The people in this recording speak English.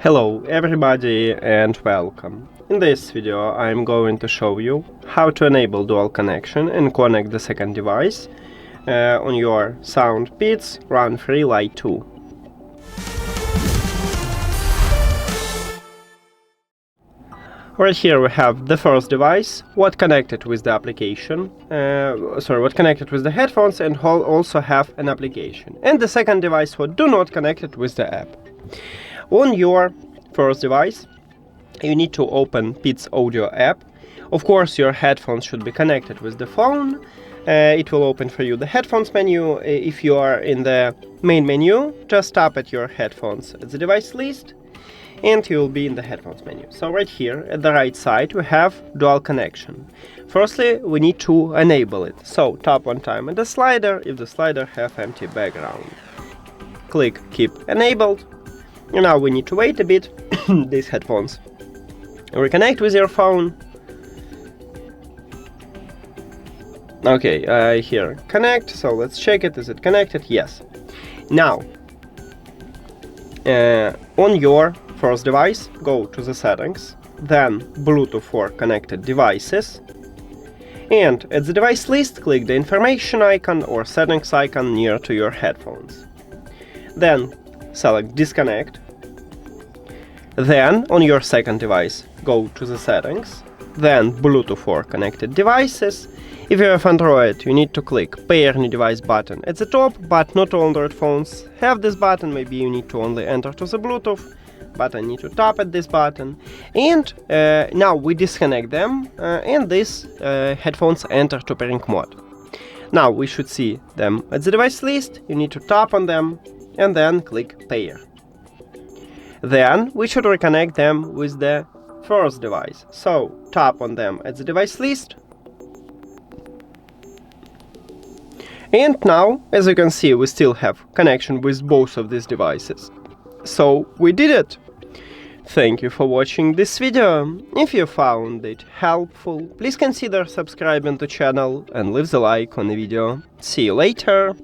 Hello everybody and welcome. In this video I'm going to show you how to enable dual connection and connect the second device on your SOUNDPEATS RunFree Lite 2. Right here we have the first device, what connected with the application, what connected with the headphones and also have an application. And the second device what do not connected with the app. On your first device, you need to open Peats Audio app. Of course, your headphones should be connected with the phone. It will open for you the headphones menu. If you are in the main menu, just tap at your headphones at the device list, and you will be in the headphones menu. So right here at the right side we have dual connection. Firstly, we need to enable it. So tap one time at the slider if the slider have empty background. Click keep enabled. And now we need to wait a bit. These headphones reconnect with your phone. Okay, here connect, so let's check it. Is it connected? Yes. Now on your first device, go to the settings, then Bluetooth for connected devices, and at the device list click the information icon or settings icon near to your headphones. Then select disconnect. Then on your second device, go to the settings, then Bluetooth for connected devices. If you have Android, you need to click pair new device button at the top, but not all Android phones have this button. Maybe you need to only enter to the Bluetooth, but I need to tap at this button. And now we disconnect them, and these headphones enter to pairing mode. Now we should see them at the device list. You need to tap on them and then click pair. Then we should reconnect them with the first device. So tap on them at the device list. And now, as you can see, we still have connection with both of these devices. So we did it! Thank you for watching this video. If you found it helpful, please consider subscribing to the channel and leave the like on the video. See you later!